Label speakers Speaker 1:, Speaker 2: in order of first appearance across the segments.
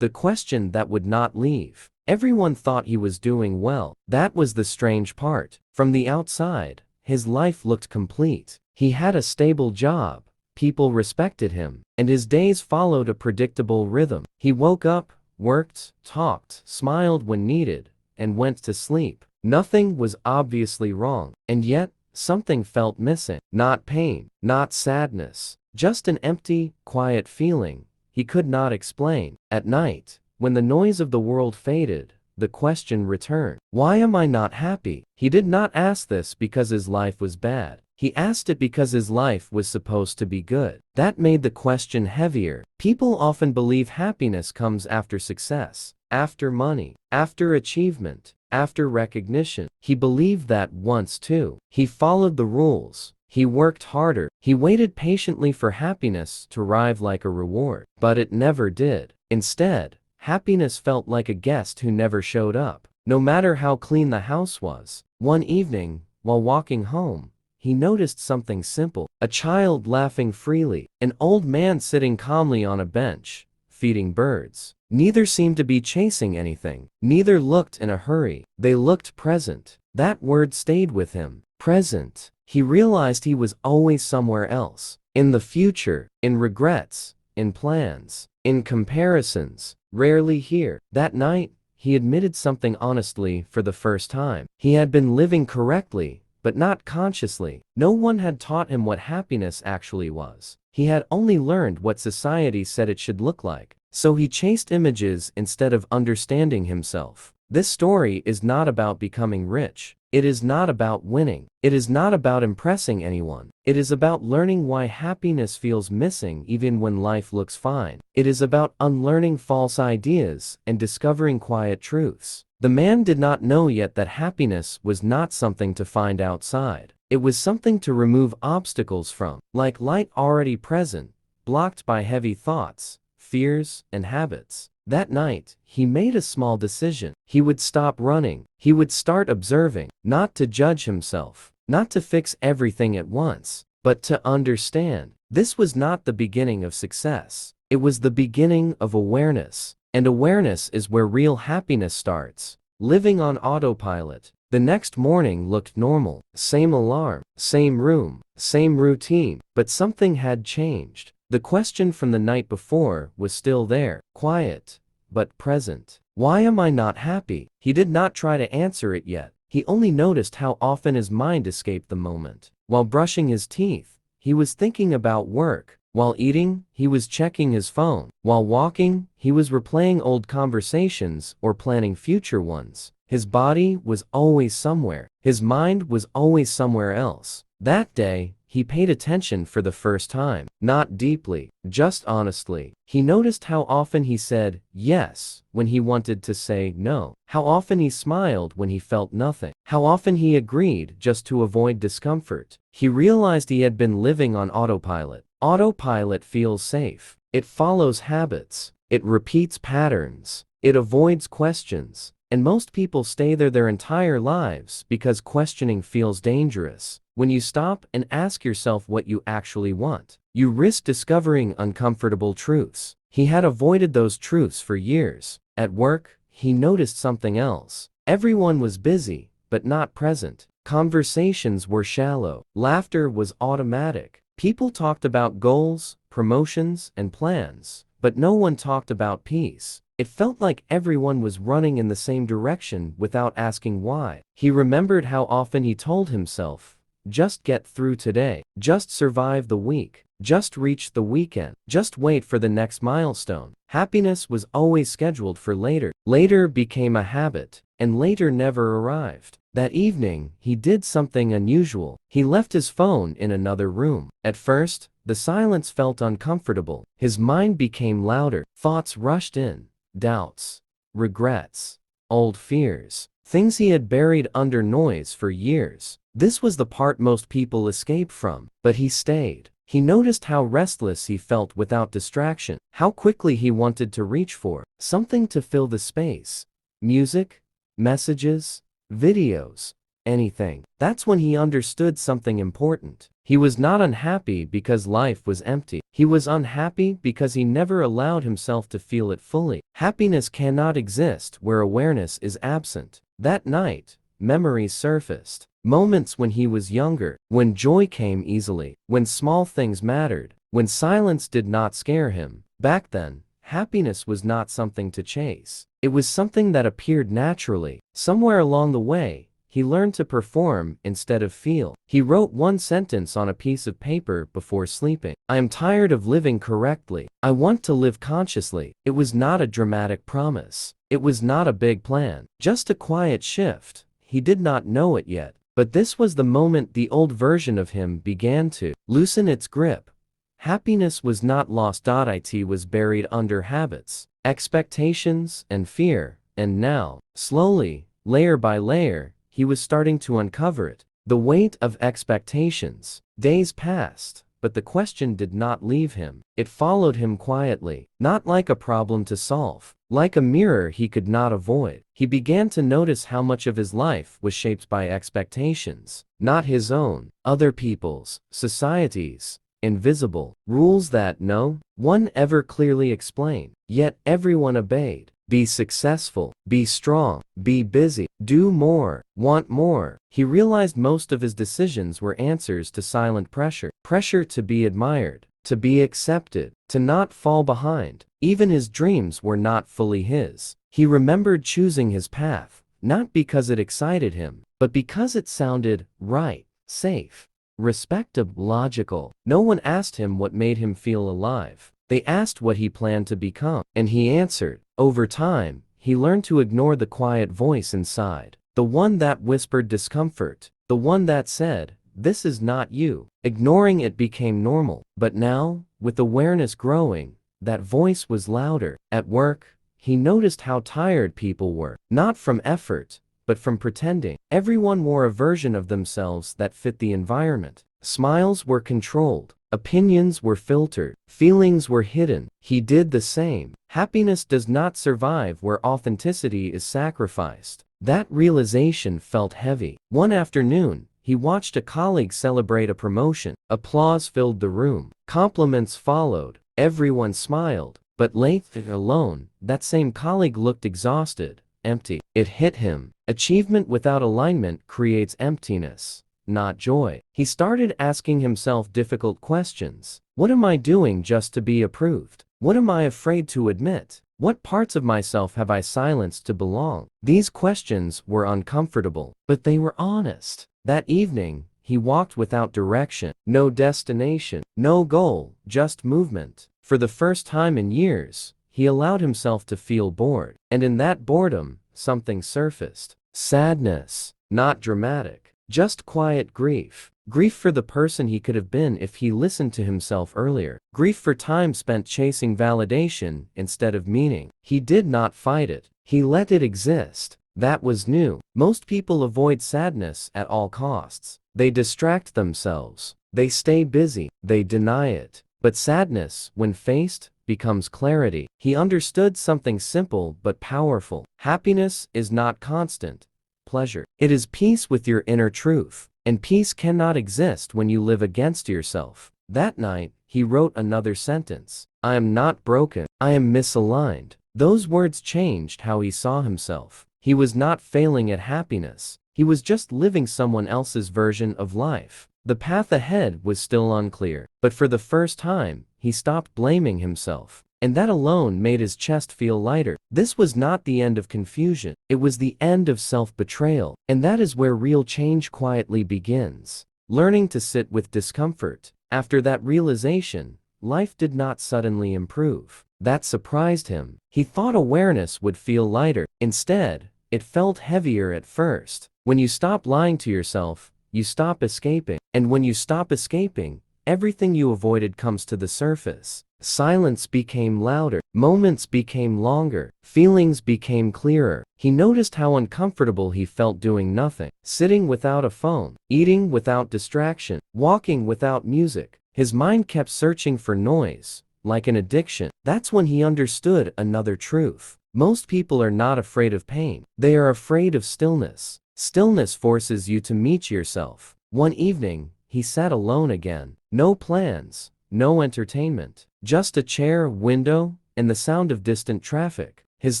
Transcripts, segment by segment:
Speaker 1: the question that would not leave. Everyone thought he was doing well. That was the strange part. From the outside, his life looked complete. He had a stable job, people respected him, and his days followed a predictable rhythm. He woke up, worked, talked, smiled when needed, and went to sleep. Nothing was obviously wrong, and yet, something felt missing. Not pain, not sadness, just an empty, quiet feeling he could not explain. At night, when the noise of the world faded, the question returned. Why am I not happy? He did not ask this because his life was bad. He asked it because his life was supposed to be good. That made the question heavier. People often believe happiness comes after success, after money, after achievement, after recognition. He believed that once too. He followed the rules. He worked harder. He waited patiently for happiness to arrive like a reward. But it never did. Instead, happiness felt like a guest who never showed up, no matter how clean the house was. One evening, while walking home, he noticed something simple. A child laughing freely, an old man sitting calmly on a bench, feeding birds. Neither seemed to be chasing anything. Neither looked in a hurry. They looked present. That word stayed with him. Present. He realized he was always somewhere else. In the future, in regrets, in plans, in comparisons, rarely here. That night, he admitted something honestly for the first time. He had been living correctly, but not consciously. No one had taught him what happiness actually was. He had only learned what society said it should look like. So he chased images instead of understanding himself. This story is not about becoming rich. It is not about winning. It is not about impressing anyone. It is about learning why happiness feels missing even when life looks fine. It is about unlearning false ideas and discovering quiet truths. The man did not know yet that happiness was not something to find outside. It was something to remove obstacles from, like light already present, blocked by heavy thoughts, fears, and habits. That night, he made a small decision. He would stop running. He would start observing, not to judge himself, not to fix everything at once, but to understand. This was not the beginning of success. It was the beginning of awareness. And awareness is where real happiness starts. Living on autopilot. The next morning looked normal. Same alarm, same room, same routine, but something had changed. The question from the night before was still there, quiet, but present. Why am I not happy? He did not try to answer it yet. He only noticed how often his mind escaped the moment. While brushing his teeth, he was thinking about work. While eating, he was checking his phone. While walking, he was replaying old conversations or planning future ones. His body was always somewhere. His mind was always somewhere else. That day, he paid attention for the first time. Not deeply, just honestly. He noticed how often he said yes when he wanted to say no. How often he smiled when he felt nothing. How often he agreed just to avoid discomfort. He realized he had been living on autopilot. Autopilot feels safe. It follows habits. It repeats patterns. It avoids questions. And most people stay there their entire lives because questioning feels dangerous. When you stop and ask yourself what you actually want, you risk discovering uncomfortable truths. He had avoided those truths for years. At work, he noticed something else. Everyone was busy, but not present. Conversations were shallow. Laughter was automatic. People talked about goals, promotions, and plans, but no one talked about peace. It felt like everyone was running in the same direction without asking why. He remembered how often he told himself, just get through today, just survive the week, just reach the weekend, just wait for the next milestone. Happiness was always scheduled for later. Later became a habit, and later never arrived. That evening, he did something unusual. He left his phone in another room. At first, the silence felt uncomfortable. His mind became louder. Thoughts rushed in. Doubts, regrets, old fears, things he had buried under noise for years. This was the part most people escape from, but he stayed. He noticed how restless he felt without distraction, how quickly he wanted to reach for something to fill the space. Music, messages, videos, anything. That's when he understood something important. He was not unhappy because life was empty. He was unhappy because he never allowed himself to feel it fully. Happiness cannot exist where awareness is absent. That night, memories surfaced. Moments when he was younger, when joy came easily, when small things mattered, when silence did not scare him. Back then, happiness was not something to chase. It was something that appeared naturally. Somewhere along the way, he learned to perform instead of feel. He wrote one sentence on a piece of paper before sleeping. I am tired of living correctly. I want to live consciously. It was not a dramatic promise. It was not a big plan. Just a quiet shift. He did not know it yet. But this was the moment the old version of him began to loosen its grip. Happiness was not lost. It was buried under habits, expectations, and fear. And now, slowly, layer by layer, he was starting to uncover it. The weight of expectations. Days passed, but the question did not leave him. It followed him quietly, not like a problem to solve, like a mirror he could not avoid. He began to notice how much of his life was shaped by expectations, not his own, other people's, society's, invisible rules that no one ever clearly explained, yet everyone obeyed. Be successful, be strong, be busy, do more, want more. He realized most of his decisions were answers to silent pressure. Pressure to be admired, to be accepted, to not fall behind. Even his dreams were not fully his. He remembered choosing his path, not because it excited him, but because it sounded right, safe, respectable, logical. No one asked him what made him feel alive. They asked what he planned to become, and he answered. Over time, he learned to ignore the quiet voice inside, the one that whispered discomfort, the one that said, "This is not you." Ignoring it became normal. But now, with awareness growing, that voice was louder. At work, he noticed how tired people were, not from effort, but from pretending. Everyone wore a version of themselves that fit the environment. Smiles were controlled. Opinions were filtered. Feelings were hidden. He did the same. Happiness does not survive where authenticity is sacrificed. That realization felt heavy. One afternoon, he watched a colleague celebrate a promotion. Applause filled the room. Compliments followed. Everyone smiled. But left alone, that same colleague looked exhausted, empty. It hit him. Achievement without alignment creates emptiness, not joy. He started asking himself difficult questions. What am I doing just to be approved? What am I afraid to admit? What parts of myself have I silenced to belong? These questions were uncomfortable, but they were honest. That evening, he walked without direction, no destination, no goal, just movement. For the first time in years, he allowed himself to feel bored. And in that boredom, something surfaced. Sadness, not dramatic. Just quiet grief. Grief for the person he could have been if he listened to himself earlier. Grief for time spent chasing validation instead of meaning. He did not fight it. He let it exist. That was new. Most people avoid sadness at all costs. They distract themselves. They stay busy. They deny it. But sadness, when faced, becomes clarity. He understood something simple but powerful. Happiness is not constant pleasure. It is peace with your inner truth. And peace cannot exist when you live against yourself. That night, he wrote another sentence. I am not broken. I am misaligned. Those words changed how he saw himself. He was not failing at happiness. He was just living someone else's version of life. The path ahead was still unclear. But for the first time, he stopped blaming himself. And that alone made his chest feel lighter. This was not the end of confusion. It was the end of self-betrayal. And that is where real change quietly begins. Learning to sit with discomfort. After that realization, life did not suddenly improve. That surprised him. He thought awareness would feel lighter. Instead, it felt heavier at first. When you stop lying to yourself, you stop escaping. And when you stop escaping, everything you avoided comes to the surface. Silence became louder, moments became longer, feelings became clearer. He noticed how uncomfortable he felt doing nothing, sitting without a phone, eating without distraction, walking without music. His mind kept searching for noise, like an addiction. That's when he understood another truth. Most people are not afraid of pain. They are afraid of stillness. Stillness forces you to meet yourself. One evening, he sat alone again. No plans, no entertainment, just a chair, window, and the sound of distant traffic. His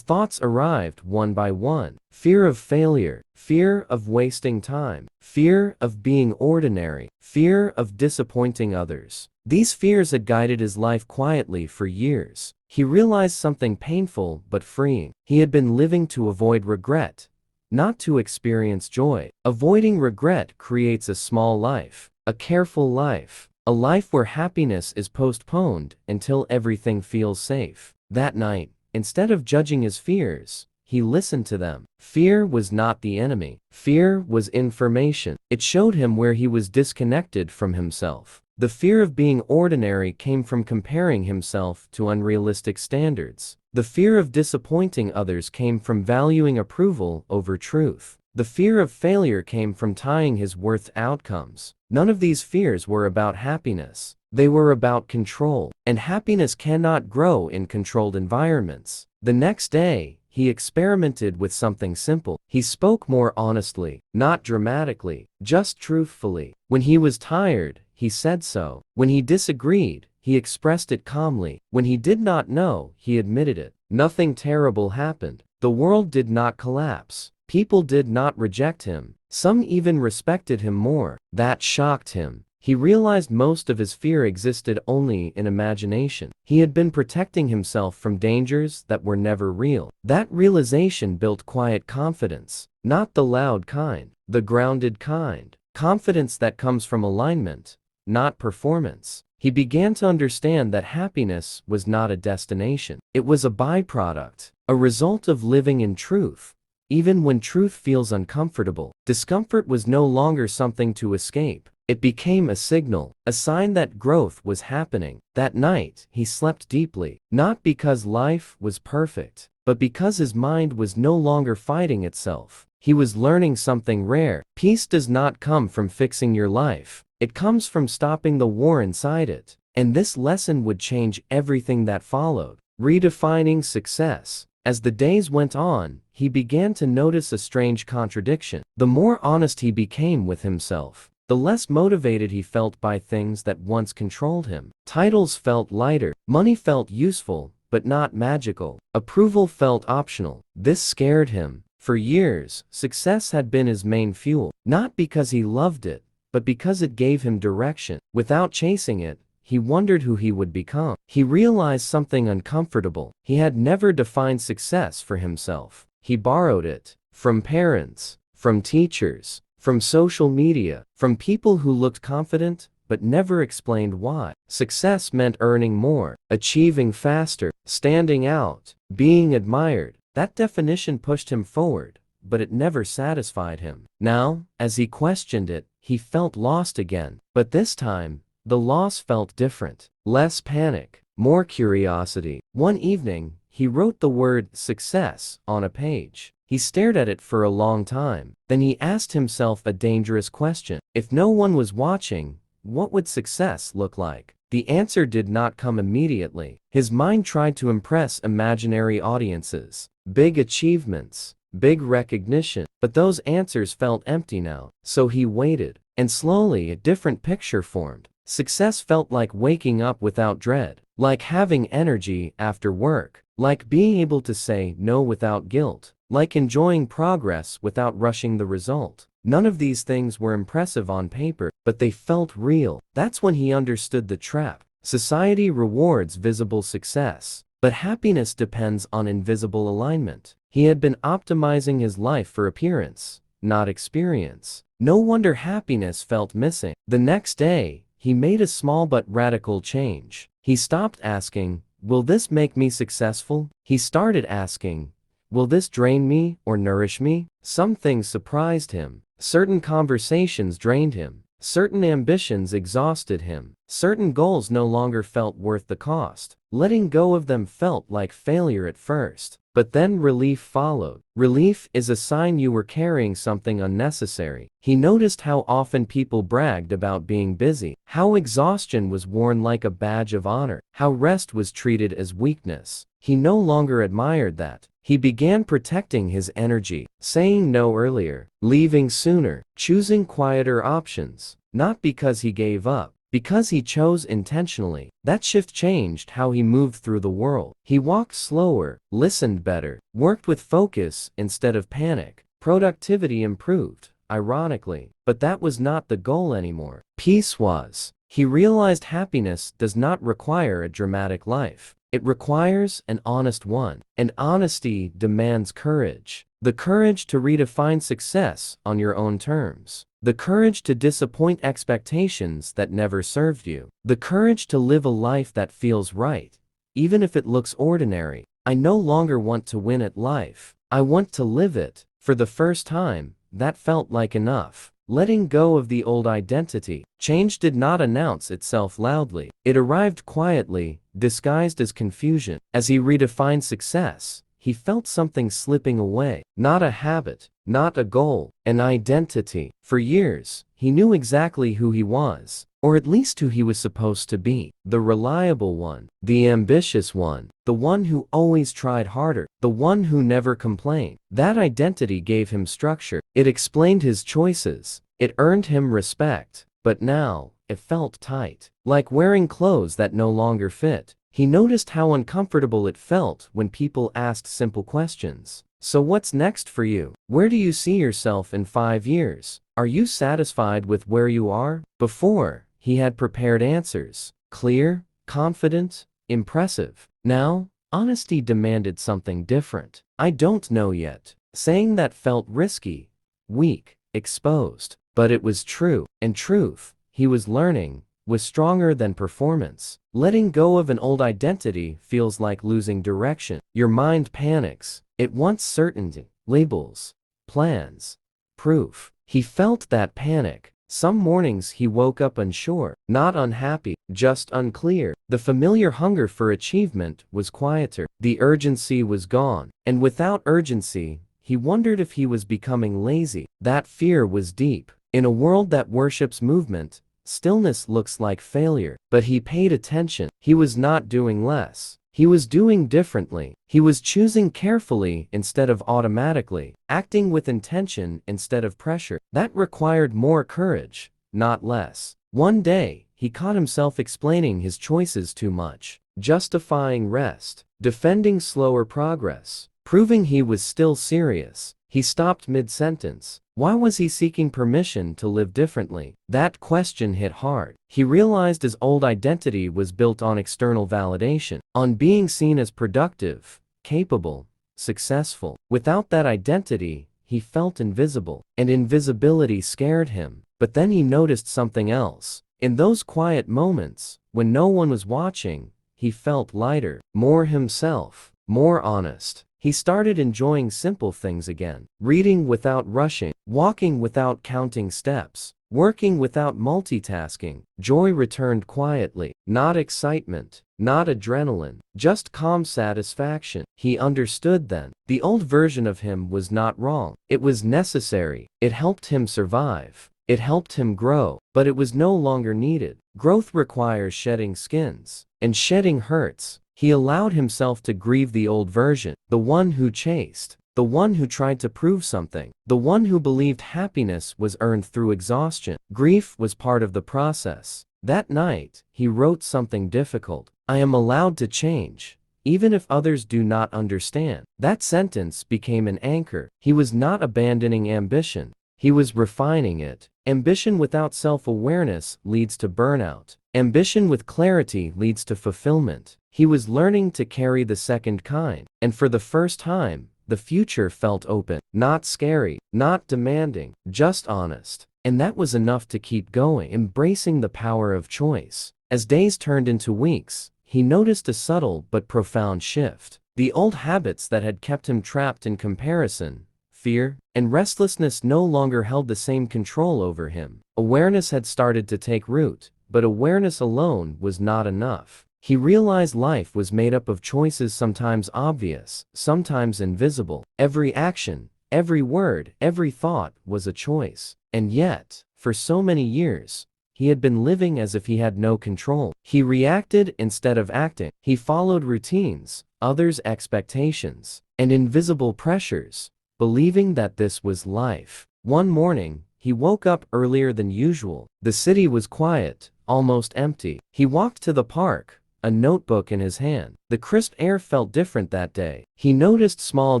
Speaker 1: thoughts arrived one by one. Fear of failure, fear of wasting time, fear of being ordinary, fear of disappointing others. These fears had guided his life quietly for years. He realized something painful but freeing. He had been living to avoid regret, not to experience joy. Avoiding regret creates a small life, a careful life, a life where happiness is postponed until everything feels safe. That night, instead of judging his fears, he listened to them. Fear was not the enemy. Fear was information. It showed him where he was disconnected from himself. The fear of being ordinary came from comparing himself to unrealistic standards. The fear of disappointing others came from valuing approval over truth. The fear of failure came from tying his worth to outcomes. None of these fears were about happiness. They were about control, and happiness cannot grow in controlled environments. The next day, he experimented with something simple. He spoke more honestly, not dramatically, just truthfully. When he was tired, he said so. When he disagreed, he expressed it calmly. When he did not know, he admitted it. Nothing terrible happened. The world did not collapse. People did not reject him. Some even respected him more. That shocked him. He realized most of his fear existed only in imagination. He had been protecting himself from dangers that were never real. That realization built quiet confidence, not the loud kind, the grounded kind. Confidence that comes from alignment, not performance. He began to understand that happiness was not a destination. It was a byproduct, a result of living in truth. Even when truth feels uncomfortable, discomfort was no longer something to escape. It became a signal, a sign that growth was happening. That night, he slept deeply, not because life was perfect, but because his mind was no longer fighting itself. He was learning something rare. Peace does not come from fixing your life. It comes from stopping the war inside it. And this lesson would change everything that followed. Redefining success. As the days went on, he began to notice a strange contradiction. The more honest he became with himself, the less motivated he felt by things that once controlled him. Titles felt lighter, money felt useful, but not magical. Approval felt optional. This scared him. For years, success had been his main fuel, not because he loved it, but because it gave him direction. Without chasing it, he wondered who he would become. He realized something uncomfortable. He had never defined success for himself. He borrowed it from parents, from teachers, from social media, from people who looked confident but never explained why. Success meant earning more, achieving faster, standing out, being admired. That definition pushed him forward, but it never satisfied him. Now, as he questioned it, he felt lost again. But this time, the loss felt different. Less panic, more curiosity. One evening, he wrote the word success on a page. He stared at it for a long time. Then he asked himself a dangerous question. If no one was watching, what would success look like? The answer did not come immediately. His mind tried to impress imaginary audiences, big achievements, big recognition. But those answers felt empty now. So he waited, and slowly a different picture formed. Success felt like waking up without dread, like having energy after work, like being able to say no without guilt, like enjoying progress without rushing the result. None of these things were impressive on paper, but they felt real. That's when he understood the trap. Society rewards visible success, but happiness depends on invisible alignment. He had been optimizing his life for appearance, not experience. No wonder happiness felt missing. The next day, he made a small but radical change. He stopped asking, "Will this make me successful?" He started asking, "Will this drain me or nourish me?" Some things surprised him. Certain conversations drained him. Certain ambitions exhausted him. Certain goals no longer felt worth the cost. Letting go of them felt like failure at first. But then relief followed. Relief is a sign you were carrying something unnecessary. He noticed how often people bragged about being busy, how exhaustion was worn like a badge of honor, how rest was treated as weakness. He no longer admired that. He began protecting his energy, saying no earlier, leaving sooner, choosing quieter options. Not because he gave up, because he chose intentionally. That shift changed how he moved through the world. He walked slower, listened better, worked with focus instead of panic. Productivity improved, ironically, but that was not the goal anymore. Peace was. He realized happiness does not require a dramatic life. It requires an honest one, and honesty demands courage. The courage to redefine success on your own terms. The courage to disappoint expectations that never served you. The courage to live a life that feels right, even if it looks ordinary. I no longer want to win at life. I want to live it. For the first time, that felt like enough. Letting go of the old identity. Change did not announce itself loudly. It arrived quietly, disguised as confusion. As he redefined success, he felt something slipping away. Not a habit, not a goal, an identity. For years, he knew exactly who he was, or at least who he was supposed to be. The reliable one, the ambitious one, the one who always tried harder, the one who never complained. That identity gave him structure. It explained his choices. It earned him respect. But now, it felt tight, like wearing clothes that no longer fit. He noticed how uncomfortable it felt when people asked simple questions. So what's next for you? Where do you see yourself in 5 years? Are you satisfied with where you are? Before, he had prepared answers. Clear, confident, impressive. Now, honesty demanded something different. I don't know yet. Saying that felt risky, weak, exposed. But it was true. And truth, he was learning, was stronger than performance. Letting go of an old identity feels like losing direction. Your mind panics. It wants certainty, labels, plans, proof. He felt that panic. Some mornings he woke up unsure, not unhappy, just unclear. The familiar hunger for achievement was quieter. The urgency was gone. And without urgency, he wondered if he was becoming lazy. That fear was deep. In a world that worships movement, stillness looks like failure. But he paid attention. He was not doing less. He was doing differently. He was choosing carefully instead of automatically, acting with intention instead of pressure. That required more courage, not less. One day, he caught himself explaining his choices too much, justifying rest, defending slower progress, proving he was still serious. He stopped mid-sentence. Why was he seeking permission to live differently? That question hit hard. He realized his old identity was built on external validation, on being seen as productive, capable, successful. Without that identity, he felt invisible, and invisibility scared him. But then he noticed something else. In those quiet moments, when no one was watching, he felt lighter, more himself, more honest. He started enjoying simple things again. Reading without rushing, walking without counting steps, working without multitasking. Joy returned quietly. Not excitement, not adrenaline, just calm satisfaction. He understood then. The old version of him was not wrong. It was necessary. It helped him survive. It helped him grow. But it was no longer needed. Growth requires shedding skins. And shedding hurts. He allowed himself to grieve the old version, the one who chased, the one who tried to prove something, the one who believed happiness was earned through exhaustion. Grief was part of the process. That night, he wrote something difficult. I am allowed to change, even if others do not understand. That sentence became an anchor. He was not abandoning ambition. He was refining it. Ambition without self-awareness leads to burnout. Ambition with clarity leads to fulfillment. He was learning to carry the second kind, and for the first time, the future felt open, not scary, not demanding, just honest. And that was enough to keep going, embracing the power of choice. As days turned into weeks, he noticed a subtle but profound shift. The old habits that had kept him trapped in comparison, fear, and restlessness no longer held the same control over him. Awareness had started to take root, but awareness alone was not enough. He realized life was made up of choices, sometimes obvious, sometimes invisible. Every action, every word, every thought was a choice. And yet, for so many years, he had been living as if he had no control. He reacted instead of acting. He followed routines, others' expectations, and invisible pressures, believing that this was life. One morning, he woke up earlier than usual. The city was quiet, almost empty. He walked to the park, a notebook in his hand. The crisp air felt different that day. He noticed small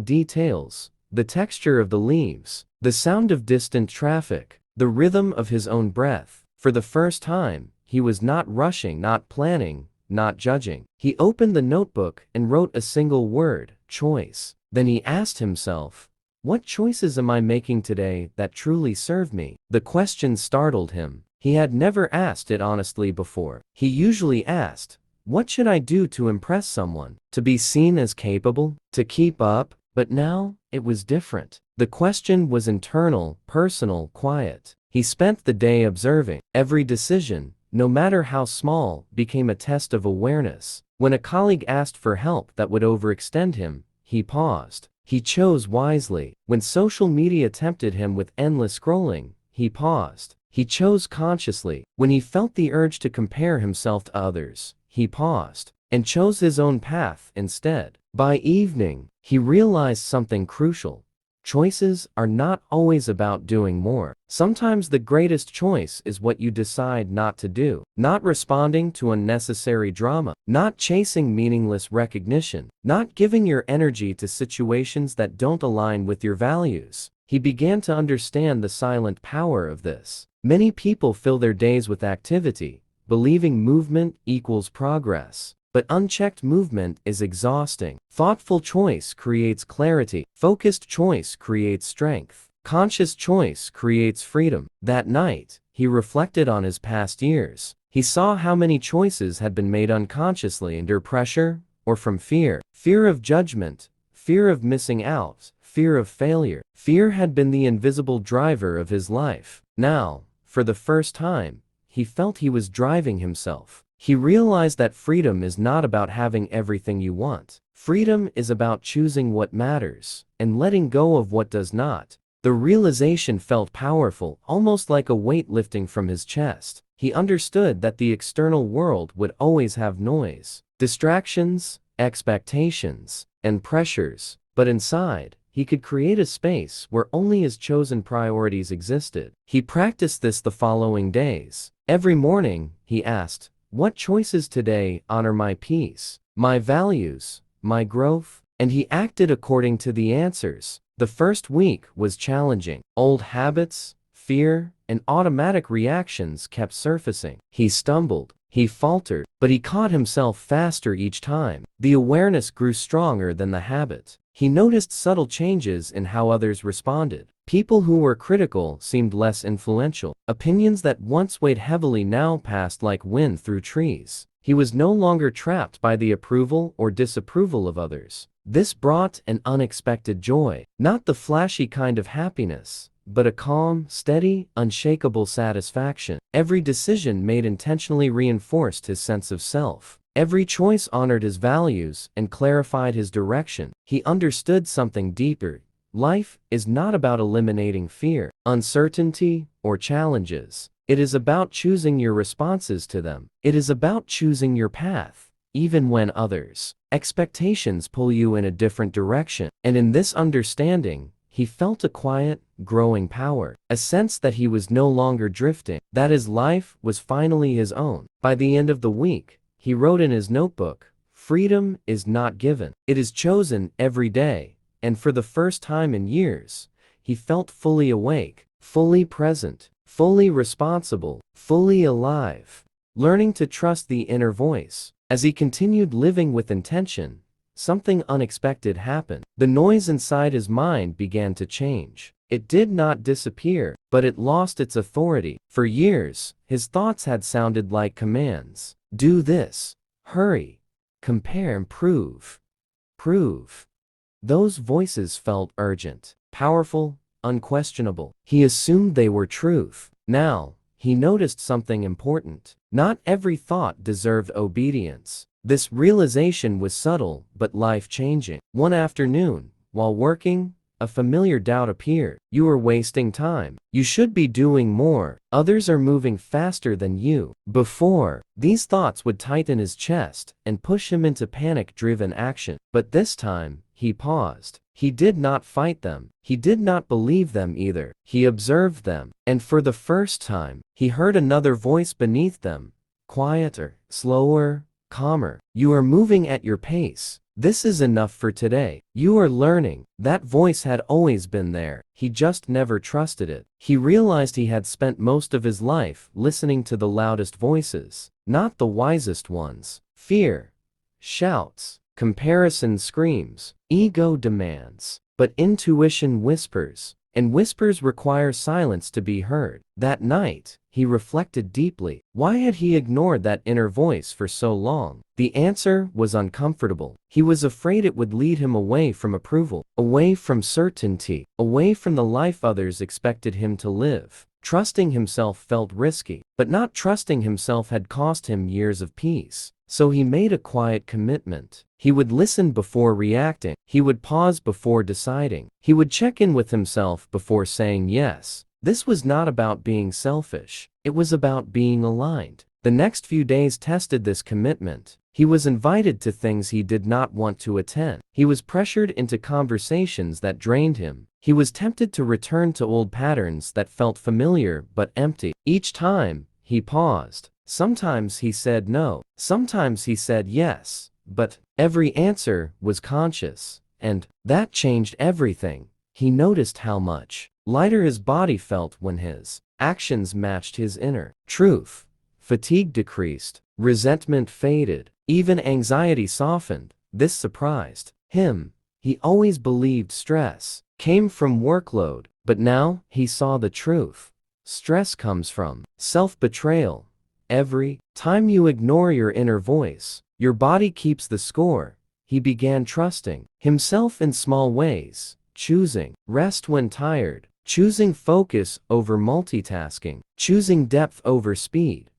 Speaker 1: details, the texture of the leaves, the sound of distant traffic, the rhythm of his own breath. For the first time, he was not rushing, not planning, not judging. He opened the notebook and wrote a single word, choice. Then he asked himself, what choices am I making today that truly serve me? The question startled him. He had never asked it honestly before. He usually asked, what should I do to impress someone? To be seen as capable? To keep up? But now, it was different. The question was internal, personal, quiet. He spent the day observing. Every decision, no matter how small, became a test of awareness. When a colleague asked for help that would overextend him, he paused. He chose wisely. When social media tempted him with endless scrolling, he paused. He chose consciously. When he felt the urge to compare himself to others, he paused and chose his own path instead. By evening, he realized something crucial. Choices are not always about doing more. Sometimes the greatest choice is what you decide not to do. Not responding to unnecessary drama. Not chasing meaningless recognition. Not giving your energy to situations that don't align with your values. He began to understand the silent power of this. Many people fill their days with activity, believing movement equals progress. But unchecked movement is exhausting. Thoughtful choice creates clarity. Focused choice creates strength. Conscious choice creates freedom. That night, he reflected on his past years. He saw how many choices had been made unconsciously under pressure or from fear. Fear of judgment, fear of missing out, fear of failure. Fear had been the invisible driver of his life. Now, for the first time, he felt he was driving himself. He realized that freedom is not about having everything you want. Freedom is about choosing what matters and letting go of what does not. The realization felt powerful, almost like a weight lifting from his chest. He understood that the external world would always have noise, distractions, expectations, and pressures, but inside, he could create a space where only his chosen priorities existed. He practiced this the following days. Every morning, he asked, what choices today honor my peace, my values, my growth? And he acted according to the answers. The first week was challenging. Old habits, fear, and automatic reactions kept surfacing. He stumbled, he faltered, but he caught himself faster each time. The awareness grew stronger than the habit. He noticed subtle changes in how others responded. People who were critical seemed less influential. Opinions that once weighed heavily now passed like wind through trees. He was no longer trapped by the approval or disapproval of others. This brought an unexpected joy. Not the flashy kind of happiness, but a calm, steady, unshakable satisfaction. Every decision made intentionally reinforced his sense of self. Every choice honored his values and clarified his direction. He understood something deeper. Life is not about eliminating fear, uncertainty, or challenges. It is about choosing your responses to them. It is about choosing your path, even when others' expectations pull you in a different direction. And in this understanding, he felt a quiet, growing power, a sense that he was no longer drifting, that his life was finally his own. By the end of the week, he wrote in his notebook, freedom is not given. It is chosen every day. And for the first time in years, he felt fully awake, fully present, fully responsible, fully alive, learning to trust the inner voice. As he continued living with intention, something unexpected happened. The noise inside his mind began to change. It did not disappear, but it lost its authority. For years, his thoughts had sounded like commands. Do this. Hurry. Compare. Prove. Prove. Those voices felt urgent, powerful, unquestionable. He assumed they were truth. Now, he noticed something important. Not every thought deserved obedience. This realization was subtle but life-changing. One afternoon, while working, a familiar doubt appeared. You are wasting time. You should be doing more. Others are moving faster than you. Before, these thoughts would tighten his chest and push him into panic-driven action. But this time, he paused. He did not fight them. He did not believe them either. He observed them, and for the first time, he heard another voice beneath them, quieter, slower, calmer. You are moving at your pace. This is enough for today. You are learning. That voice had always been there. He just never trusted it. He realized he had spent most of his life listening to the loudest voices, not the wisest ones. Fear shouts, comparison screams, ego demands, but intuition whispers, and whispers require silence to be heard. That night, he reflected deeply. Why had he ignored that inner voice for so long? The answer was uncomfortable. He was afraid it would lead him away from approval, away from certainty, away from the life others expected him to live. Trusting himself felt risky, but not trusting himself had cost him years of peace. So he made a quiet commitment. He would listen before reacting. He would pause before deciding. He would check in with himself before saying yes. This was not about being selfish. It was about being aligned. The next few days tested this commitment. He was invited to things he did not want to attend. He was pressured into conversations that drained him. He was tempted to return to old patterns that felt familiar but empty. Each time, he paused. Sometimes he said no. Sometimes he said yes. But every answer was conscious. And that changed everything. He noticed how much lighter his body felt when his actions matched his inner truth. Fatigue decreased. Resentment faded. Even anxiety softened. This surprised him. He always believed stress came from workload, but now he saw the truth. Stress comes from self-betrayal. Every time you ignore your inner voice, your body keeps the score. He began trusting himself in small ways, choosing rest when tired, choosing focus over multitasking, choosing depth over speed.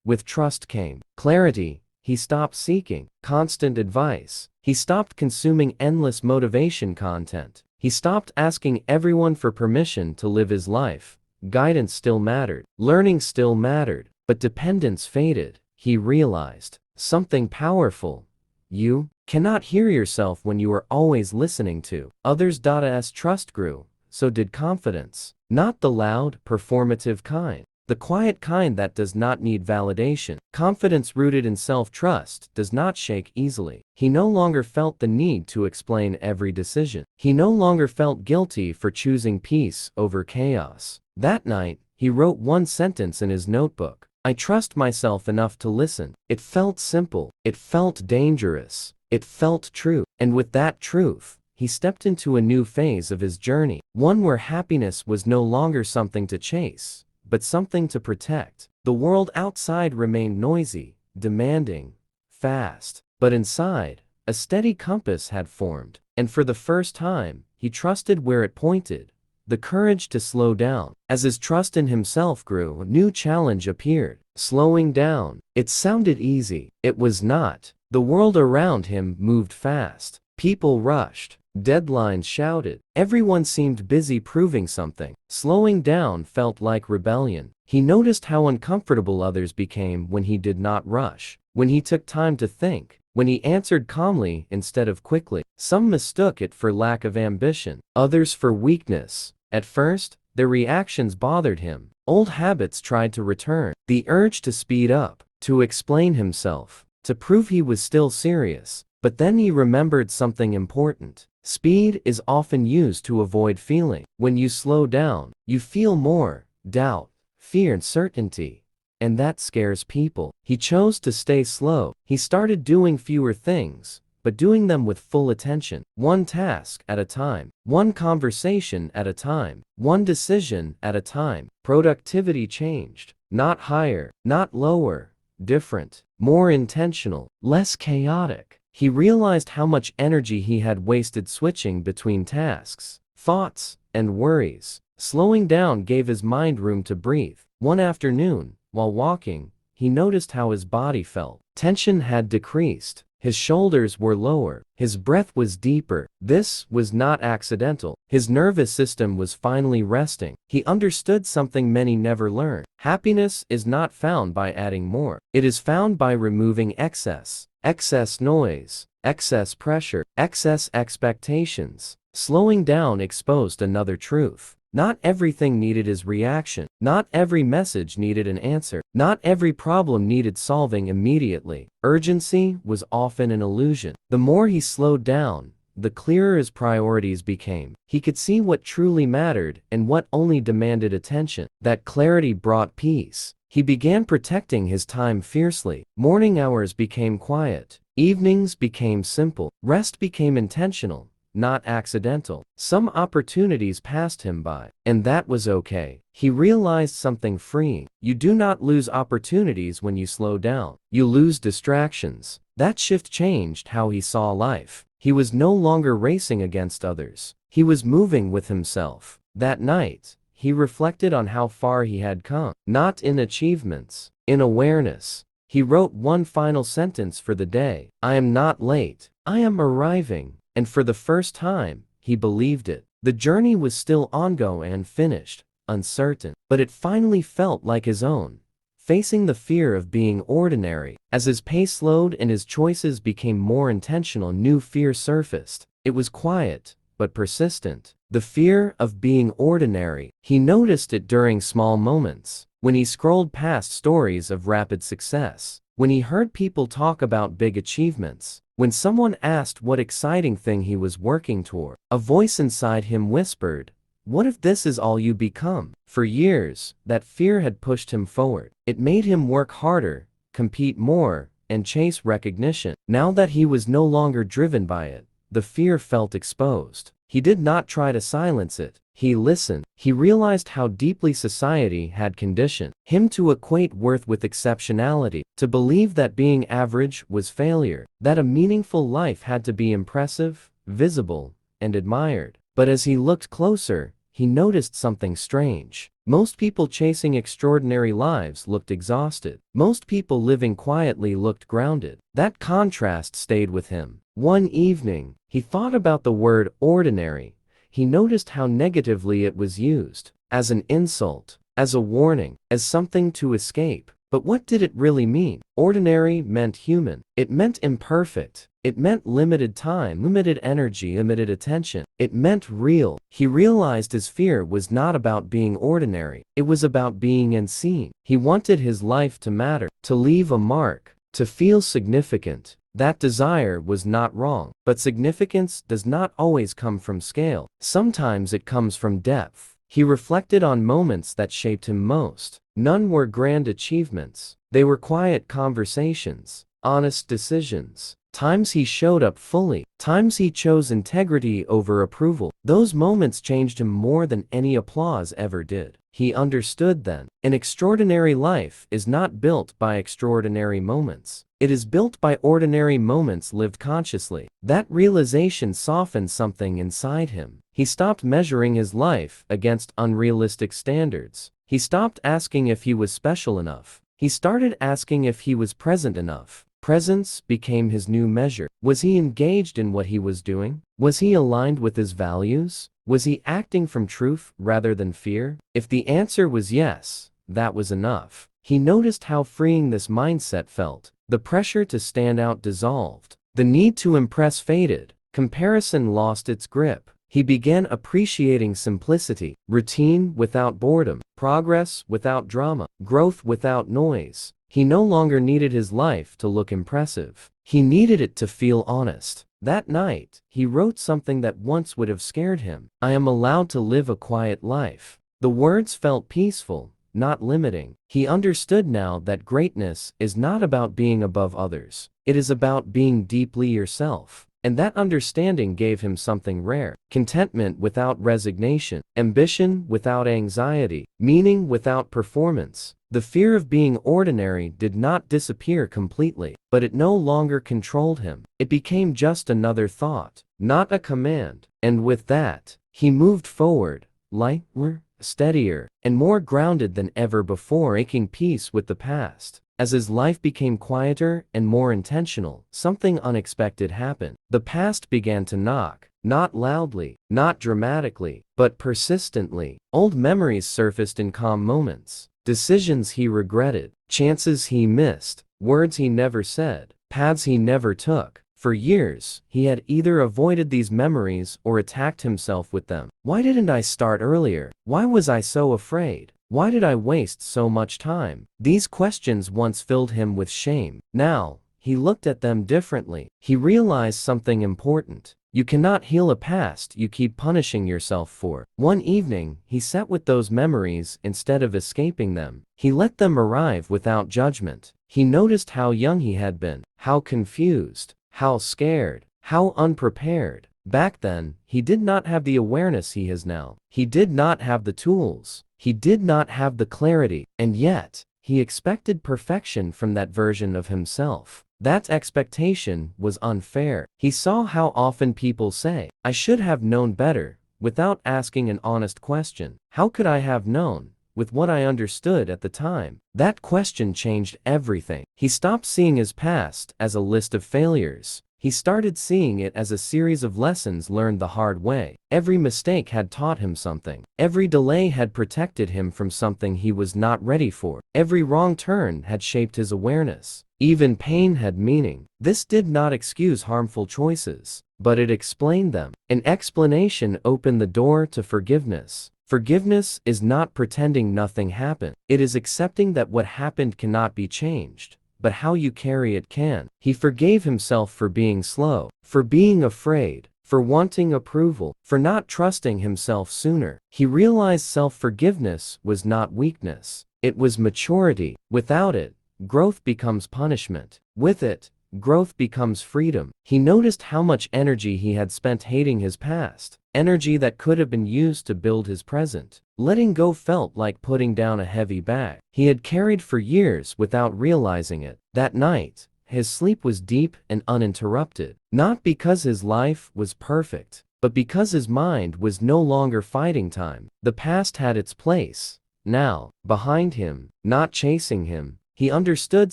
Speaker 1: With trust came clarity. He stopped seeking constant advice. He stopped consuming endless motivation content. He stopped asking everyone for permission to live his life. Guidance still mattered. Learning still mattered. But dependence faded. He realized something powerful. You cannot hear yourself when you are always listening to others. As trust grew, so did confidence. Not the loud, performative kind. The quiet kind that does not need validation. Confidence rooted in self-trust does not shake easily. He no longer felt the need to explain every decision. He no longer felt guilty for choosing peace over chaos. That night, he wrote one sentence in his notebook. I trust myself enough to listen. It felt simple. It felt dangerous. It felt true. And with that truth, he stepped into a new phase of his journey. One where happiness was no longer something to chase, but something to protect. The world outside remained noisy, demanding, fast. But inside, a steady compass had formed. And for the first time, he trusted where it pointed. The courage to slow down. As his trust in himself grew, a new challenge appeared. Slowing down. It sounded easy. It was not. The world around him moved fast. People rushed. Deadlines shouted. Everyone seemed busy proving something. Slowing down felt like rebellion. He noticed how uncomfortable others became when he did not rush, when he took time to think, when he answered calmly instead of quickly. Some mistook it for lack of ambition, others for weakness. At first, their reactions bothered him. Old habits tried to return. The urge to speed up, to explain himself, to prove he was still serious. But then he remembered something important. Speed is often used to avoid feeling. When you slow down, you feel more doubt, fear, and uncertainty. And that scares people. He chose to stay slow. He started doing fewer things, but doing them with full attention. One task at a time. One conversation at a time. One decision at a time. Productivity changed. Not higher, not lower. Different. More intentional. Less chaotic. He realized how much energy he had wasted switching between tasks, thoughts, and worries. Slowing down gave his mind room to breathe. One afternoon, while walking, he noticed how his body felt. Tension had decreased. His shoulders were lower. His breath was deeper. This was not accidental. His nervous system was finally resting. He understood something many never learn. Happiness is not found by adding more. It is found by removing excess. Excess noise, excess pressure, excess expectations. Slowing down exposed another truth. Not everything needed his reaction. Not every message needed an answer. Not every problem needed solving immediately. Urgency was often an illusion. The more he slowed down, the clearer his priorities became. He could see what truly mattered and what only demanded attention. That clarity brought peace. He began protecting his time fiercely. Morning hours became quiet. Evenings became simple. Rest became intentional, not accidental. Some opportunities passed him by, and that was okay. He realized something freeing. You do not lose opportunities when you slow down. You lose distractions. That shift changed how he saw life. He was no longer racing against others. He was moving with himself. That night, he reflected on how far he had come, not in achievements, in awareness. He wrote one final sentence for the day. I am not late. I am arriving. And for the first time, he believed it. The journey was still ongoing and finished, uncertain, but it finally felt like his own. Facing the fear of being ordinary, as his pace slowed and his choices became more intentional, new fear surfaced. It was quiet, but persistent. The fear of being ordinary. He noticed it during small moments, when he scrolled past stories of rapid success, when he heard people talk about big achievements, when someone asked what exciting thing he was working toward. A voice inside him whispered, "What if this is all you become?" For years, that fear had pushed him forward. It made him work harder, compete more, and chase recognition. Now that he was no longer driven by it, the fear felt exposed. He did not try to silence it. He listened. He realized how deeply society had conditioned him to equate worth with exceptionality, to believe that being average was failure, that a meaningful life had to be impressive, visible, and admired. But as he looked closer, he noticed something strange. Most people chasing extraordinary lives looked exhausted. Most people living quietly looked grounded. That contrast stayed with him. One evening, he thought about the word ordinary. He noticed how negatively it was used, as an insult, as a warning, as something to escape. But what did it really mean? Ordinary meant human. It meant imperfect. It meant limited time, limited energy, limited attention. It meant real. He realized his fear was not about being ordinary. It was about being unseen. He wanted his life to matter, to leave a mark, to feel significant. That desire was not wrong, but significance does not always come from scale. Sometimes it comes from depth. He reflected on moments that shaped him most. None were grand achievements. They were quiet conversations, honest decisions. Times he showed up fully. Times he chose integrity over approval. Those moments changed him more than any applause ever did. He understood then, an extraordinary life is not built by extraordinary moments. It is built by ordinary moments lived consciously. That realization softened something inside him. He stopped measuring his life against unrealistic standards. He stopped asking if he was special enough. He started asking if he was present enough. Presence became his new measure. Was he engaged in what he was doing? Was he aligned with his values? Was he acting from truth rather than fear? If the answer was yes, that was enough. He noticed how freeing this mindset felt. The pressure to stand out dissolved. The need to impress faded. Comparison lost its grip. He began appreciating simplicity, routine without boredom, progress without drama, growth without noise. He no longer needed his life to look impressive. He needed it to feel honest. That night, he wrote something that once would have scared him. I am allowed to live a quiet life. The words felt peaceful, not limiting. He understood now that greatness is not about being above others. It is about being deeply yourself. And that understanding gave him something rare. Contentment without resignation, ambition without anxiety, meaning without performance. The fear of being ordinary did not disappear completely, but it no longer controlled him. It became just another thought, not a command. And with that, he moved forward, lighter, steadier, and more grounded than ever before, making peace with the past. As his life became quieter and more intentional, something unexpected happened. The past began to knock, not loudly, not dramatically, but persistently. Old memories surfaced in calm moments. Decisions he regretted, chances he missed, words he never said, paths he never took. For years, he had either avoided these memories or attacked himself with them. Why didn't I start earlier? Why was I so afraid? Why did I waste so much time? These questions once filled him with shame. Now, he looked at them differently. He realized something important. You cannot heal a past you keep punishing yourself for. One evening, he sat with those memories instead of escaping them. He let them arrive without judgment. He noticed how young he had been, how confused, how scared, how unprepared. Back then, he did not have the awareness he has now. He did not have the tools. He did not have the clarity. And yet, he expected perfection from that version of himself. That expectation was unfair. He saw how often people say, "I should have known better," without asking an honest question. How could I have known, with what I understood at the time? That question changed everything. He stopped seeing his past as a list of failures. He started seeing it as a series of lessons learned the hard way. Every mistake had taught him something. Every delay had protected him from something he was not ready for. Every wrong turn had shaped his awareness. Even pain had meaning. This did not excuse harmful choices, but it explained them. An explanation opened the door to forgiveness. Forgiveness is not pretending nothing happened. It is accepting that what happened cannot be changed, but how you carry it can. He forgave himself for being slow, for being afraid, for wanting approval, for not trusting himself sooner. He realized self-forgiveness was not weakness. It was maturity. Without it, growth becomes punishment. With it, growth becomes freedom. He noticed how much energy he had spent hating his past, energy that could have been used to build his present. Letting go felt like putting down a heavy bag he had carried for years without realizing it. That night, his sleep was deep and uninterrupted, not because his life was perfect, but because his mind was no longer fighting time. The past had its place, now, behind him, not chasing him. He understood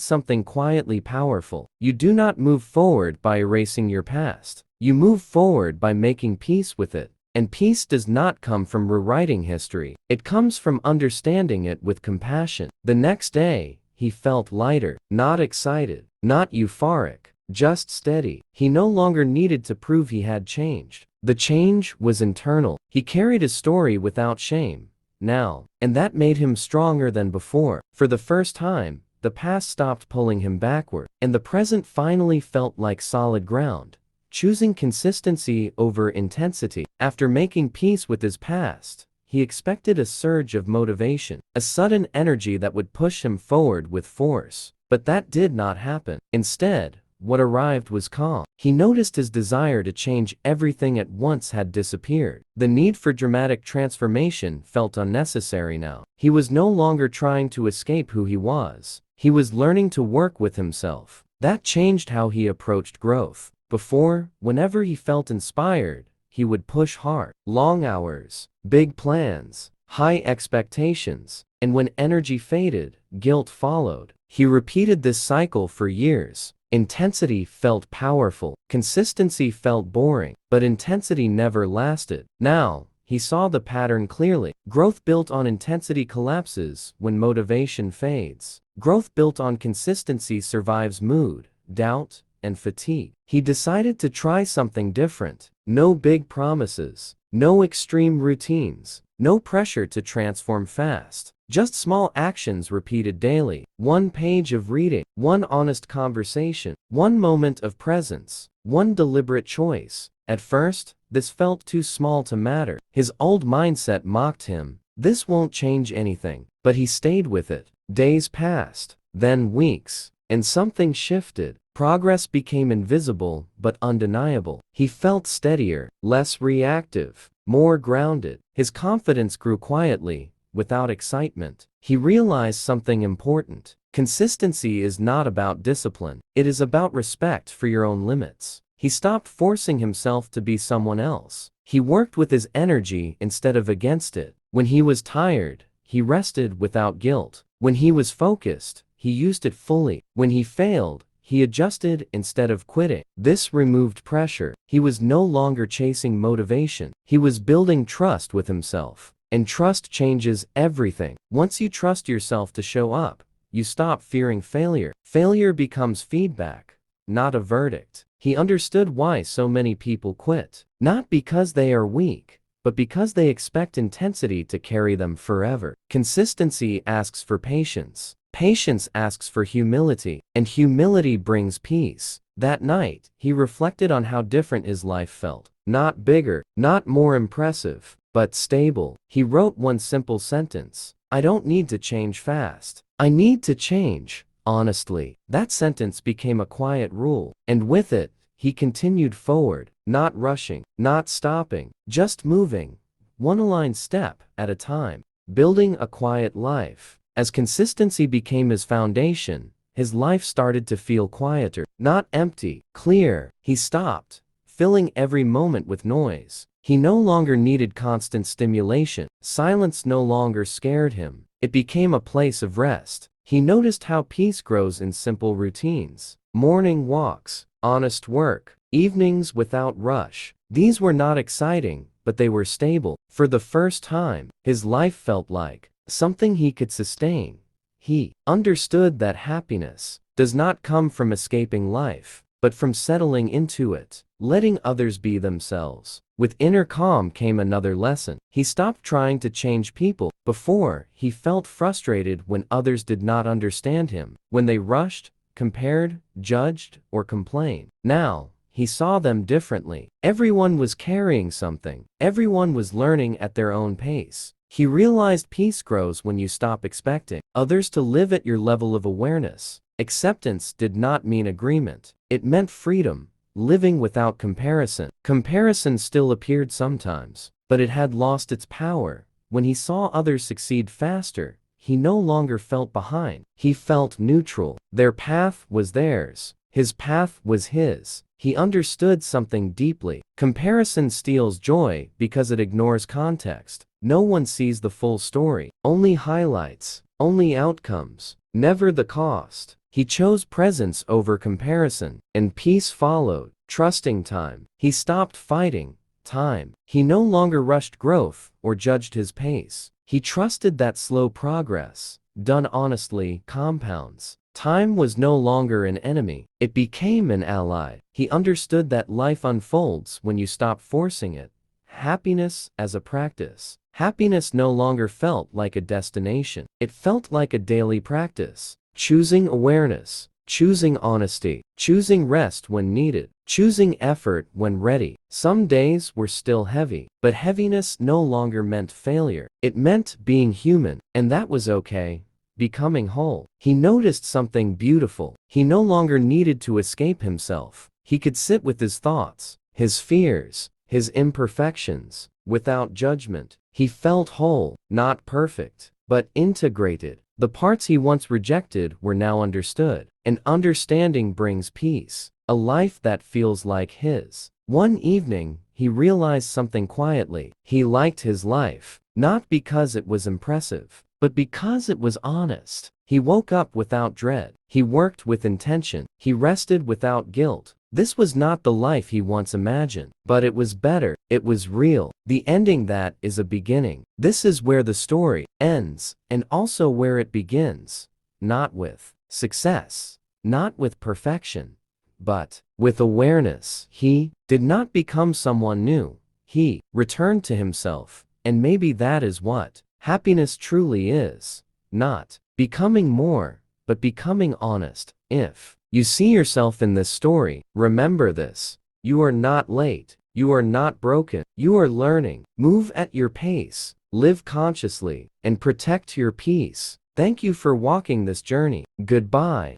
Speaker 1: something quietly powerful. You do not move forward by erasing your past. You move forward by making peace with it. And peace does not come from rewriting history. It comes from understanding it with compassion. The next day, he felt lighter, not excited, not euphoric, just steady. He no longer needed to prove he had changed. The change was internal. He carried his story without shame now, and that made him stronger than before. For the first time, the past stopped pulling him backward, and the present finally felt like solid ground, choosing consistency over intensity. After making peace with his past, he expected a surge of motivation, a sudden energy that would push him forward with force. But that did not happen. Instead, what arrived was calm. He noticed his desire to change everything at once had disappeared. The need for dramatic transformation felt unnecessary now. He was no longer trying to escape who he was. He was learning to work with himself. That changed how he approached growth. Before, whenever he felt inspired, he would push hard. Long hours, big plans, high expectations, and when energy faded, guilt followed. He repeated this cycle for years. Intensity felt powerful, consistency felt boring, but intensity never lasted. Now, he saw the pattern clearly. Growth built on intensity collapses when motivation fades. Growth built on consistency survives mood, doubt, and fatigue. He decided to try something different. No big promises, no extreme routines, no pressure to transform fast. Just small actions repeated daily. One page of reading, one honest conversation, one moment of presence, one deliberate choice. At first, this felt too small to matter. His old mindset mocked him. This won't change anything. But he stayed with it. Days passed, then weeks, and something shifted. Progress became invisible but undeniable. He felt steadier, less reactive, more grounded. His confidence grew quietly, without excitement. He realized something important. Consistency is not about discipline. It is about respect for your own limits. He stopped forcing himself to be someone else. He worked with his energy instead of against it. When he was tired, he rested without guilt. When he was focused, he used it fully. When he failed, he adjusted instead of quitting. This removed pressure. He was no longer chasing motivation. He was building trust with himself. And trust changes everything. Once you trust yourself to show up, you stop fearing failure. Failure becomes feedback, not a verdict. He understood why so many people quit. Not because they are weak, but because they expect intensity to carry them forever. Consistency asks for patience. Patience asks for humility, and humility brings peace. That night, he reflected on how different his life felt. Not bigger, not more impressive, but stable. He wrote one simple sentence: I don't need to change fast. I need to change honestly. That sentence became a quiet rule, and with it, he continued forward, not rushing, not stopping, just moving, one aligned step at a time, building a quiet life. As consistency became his foundation, his life started to feel quieter, not empty, clear. He stopped filling every moment with noise. He no longer needed constant stimulation. Silence no longer scared him. It became a place of rest. He noticed how peace grows in simple routines. Morning walks, honest work, evenings without rush. These were not exciting, but they were stable. For the first time, his life felt like something he could sustain. He understood that happiness does not come from escaping life, but from settling into it, letting others be themselves. With inner calm came another lesson. He stopped trying to change people. Before, he felt frustrated when others did not understand him, when they rushed, compared, judged, or complained. Now, he saw them differently. Everyone was carrying something. Everyone was learning at their own pace. He realized peace grows when you stop expecting others to live at your level of awareness. Acceptance did not mean agreement. It meant freedom, living without comparison. Comparison still appeared sometimes, but it had lost its power. When he saw others succeed faster, he no longer felt behind. He felt neutral. Their path was theirs. His path was his. He understood something deeply. Comparison steals joy because it ignores context. No one sees the full story. Only highlights. Only outcomes. Never the cost. He chose presence over comparison, and peace followed. Trusting time. He stopped fighting time. He no longer rushed growth or judged his pace. He trusted that slow progress, done honestly, compounds. Time was no longer an enemy. It became an ally. He understood that life unfolds when you stop forcing it. Happiness as a practice. Happiness no longer felt like a destination. It felt like a daily practice. Choosing awareness, choosing honesty, choosing rest when needed, choosing effort when ready. Some days were still heavy, but heaviness no longer meant failure. It meant being human, and that was okay. Becoming whole. He noticed something beautiful. He no longer needed to escape himself. He could sit with his thoughts, his fears, his imperfections, without judgment. He felt whole, not perfect, but integrated. The parts he once rejected were now understood. And understanding brings peace, a life that feels like his. One evening, he realized something quietly. He liked his life, not because it was impressive, but because it was honest. He woke up without dread. He worked with intention. He rested without guilt. This was not the life he once imagined, but it was better. It was real. The ending that is a beginning. This is where the story ends, and also where it begins. Not with success, not with perfection, but with awareness. He did not become someone new. He returned to himself, and maybe that is what happiness truly is. Not becoming more, but becoming honest. If you see yourself in this story, remember this: you are not late. You are not broken. You are learning. Move at your pace. Live consciously, and protect your peace. Thank you for walking this journey. Goodbye.